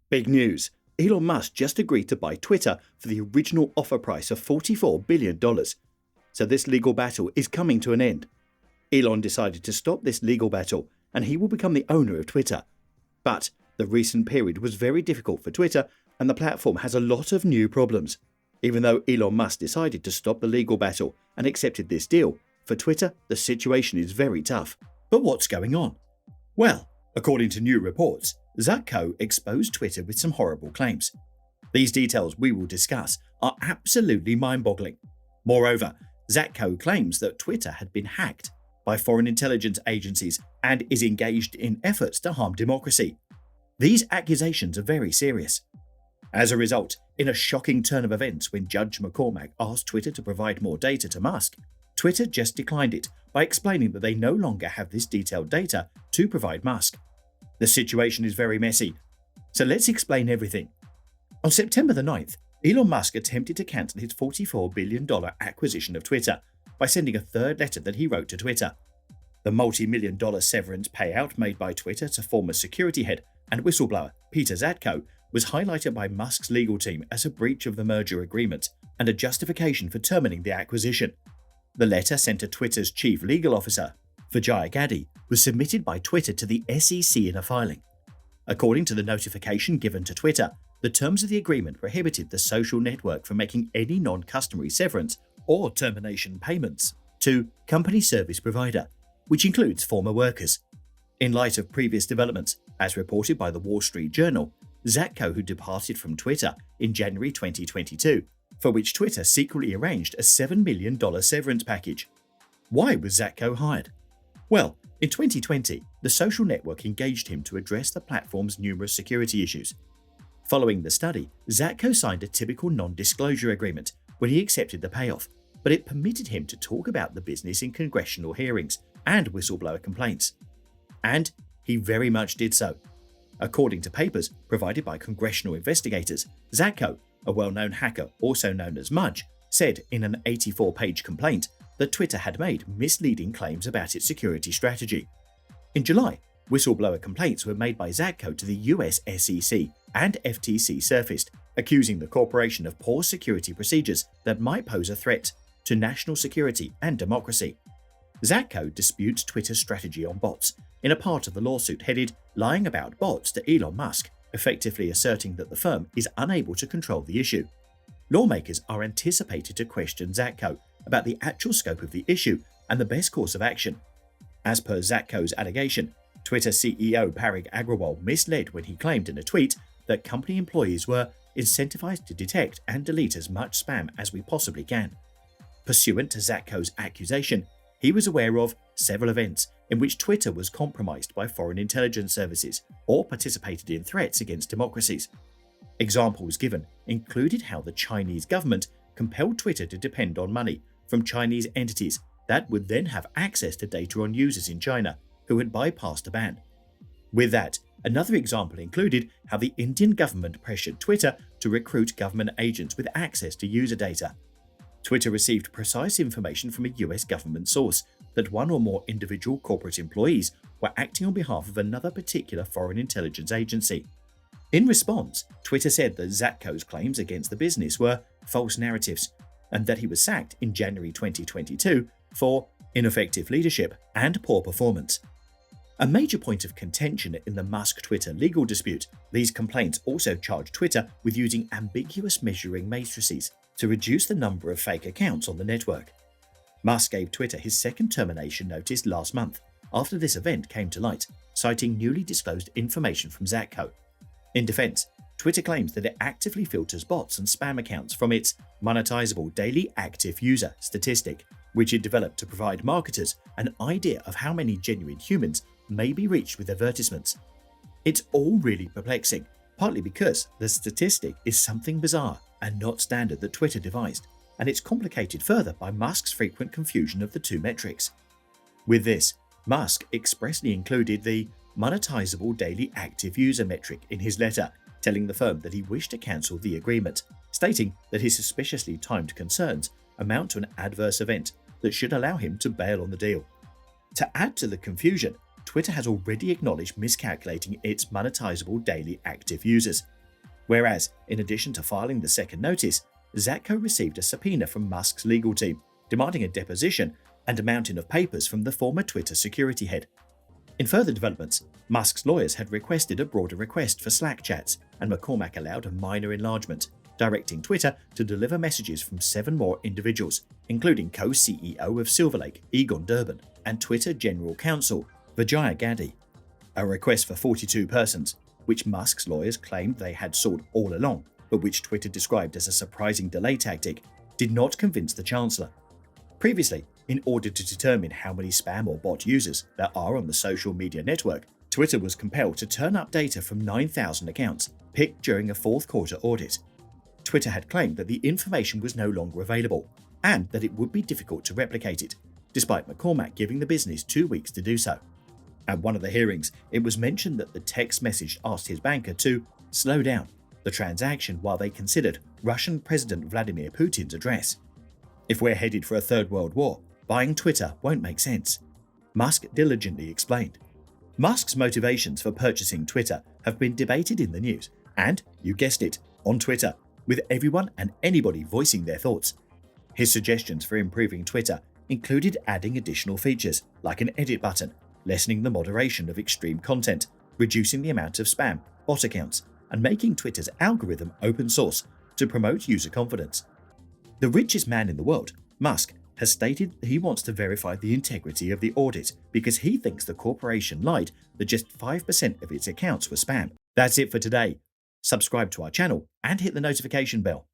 Big news. Elon Musk just agreed to buy Twitter for the original offer price of $44 billion. So this legal battle is coming to an end. Elon decided to stop this legal battle and he will become the owner of Twitter. But the recent period was very difficult for Twitter and the platform has a lot of new problems. Even though Elon Musk decided to stop the legal battle and accepted this deal, for Twitter the situation is very tough. But what's going on? Well, according to new reports, Zuck exposed Twitter with some horrible claims. These details we will discuss are absolutely mind-boggling. Moreover, Zuck claims that Twitter had been hacked by foreign intelligence agencies and is engaged in efforts to harm democracy. These accusations are very serious. As a result, in a shocking turn of events when Judge McCormack asked Twitter to provide more data to Musk, Twitter just declined it by explaining that they no longer have this detailed data to provide Musk. The situation is very messy, so let's explain everything. On September the 9th, Elon Musk attempted to cancel his $44 billion acquisition of Twitter by sending a third letter that he wrote to Twitter. The multi-million-dollar severance payout made by Twitter to former security head and whistleblower Peter Zatko was highlighted by Musk's legal team as a breach of the merger agreement and a justification for terminating the acquisition. The letter sent to Twitter's chief legal officer, Vijay Gadde, was submitted by Twitter to the SEC in a filing. According to the notification given to Twitter, the terms of the agreement prohibited the social network from making any non-customary severance or termination payments to company service provider, which includes former workers. In light of previous developments, as reported by the Wall Street Journal, Zatko, who departed from Twitter in January 2022, for which Twitter secretly arranged a $7 million severance package. Why was Zatko hired? Well, in 2020, the social network engaged him to address the platform's numerous security issues. Following the study, Zatko signed a typical non-disclosure agreement when he accepted the payoff, but it permitted him to talk about the business in congressional hearings and whistleblower complaints. And he very much did so. According to papers provided by congressional investigators, Zatko, a well-known hacker also known as Mudge, said in an 84-page complaint that Twitter had made misleading claims about its security strategy. In July, whistleblower complaints were made by Zatko to the US SEC and FTC surfaced, accusing the corporation of poor security procedures that might pose a threat to national security and democracy. Zatko disputes Twitter's strategy on bots in a part of the lawsuit headed "Lying About Bots" to Elon Musk, effectively asserting that the firm is unable to control the issue. Lawmakers are anticipated to question Zatko about the actual scope of the issue and the best course of action. As per Zatko's allegation, Twitter CEO Parag Agrawal misled when he claimed in a tweet that company employees were incentivized to detect and delete as much spam as we possibly can. Pursuant to Zatko's accusation, he was aware of several events in which Twitter was compromised by foreign intelligence services or participated in threats against democracies. Examples given included how the Chinese government compelled Twitter to depend on money from Chinese entities that would then have access to data on users in China who had bypassed a ban. With that, another example included how the Indian government pressured Twitter to recruit government agents with access to user data. Twitter received precise information from a US government source that one or more individual corporate employees were acting on behalf of another particular foreign intelligence agency. In response, Twitter said that Zatko's claims against the business were false narratives and that he was sacked in January 2022 for ineffective leadership and poor performance. A major point of contention in the Musk-Twitter legal dispute, these complaints also charged Twitter with using ambiguous measuring matrices to reduce the number of fake accounts on the network. Musk gave Twitter his second termination notice last month after this event came to light, citing newly disclosed information from Zatko. In defense, Twitter claims that it actively filters bots and spam accounts from its monetizable daily active user statistic, which it developed to provide marketers an idea of how many genuine humans may be reached with advertisements. It's all really perplexing, partly because the statistic is something bizarre and not standard that Twitter devised, and it's complicated further by Musk's frequent confusion of the two metrics. With this, Musk expressly included the monetizable daily active user metric in his letter, telling the firm that he wished to cancel the agreement, stating that his suspiciously timed concerns amount to an adverse event that should allow him to bail on the deal. To add to the confusion, Twitter has already acknowledged miscalculating its monetizable daily active users, Whereas, in addition to filing the second notice, Zatko received a subpoena from Musk's legal team, demanding a deposition and a mountain of papers from the former Twitter security head. In further developments, Musk's lawyers had requested a broader request for Slack chats, and McCormack allowed a minor enlargement, directing Twitter to deliver messages from 7 more individuals, including co-CEO of Silver Lake, Egon Durbin, and Twitter General Counsel, Vijaya Gadde. A request for 42 persons, which Musk's lawyers claimed they had sought all along, but which Twitter described as a surprising delay tactic, did not convince the Chancellor. Previously, in order to determine how many spam or bot users there are on the social media network, Twitter was compelled to turn up data from 9,000 accounts picked during a fourth quarter audit. Twitter had claimed that the information was no longer available and that it would be difficult to replicate it, despite McCormack giving the business 2 weeks to do so. At one of the hearings, it was mentioned that the text message asked his banker to slow down the transaction while they considered Russian President Vladimir Putin's address. If we're headed for a third world war, buying Twitter won't make sense, Musk diligently explained. Musk's motivations for purchasing Twitter have been debated in the news, and, you guessed it, on Twitter, with everyone and anybody voicing their thoughts. His suggestions for improving Twitter included adding additional features, like an edit button, lessening the moderation of extreme content, reducing the amount of spam, bot accounts, and making Twitter's algorithm open source to promote user confidence. The richest man in the world, Musk, has stated that he wants to verify the integrity of the audit because he thinks the corporation lied that just 5% of its accounts were spam. That's it for today. Subscribe to our channel and hit the notification bell.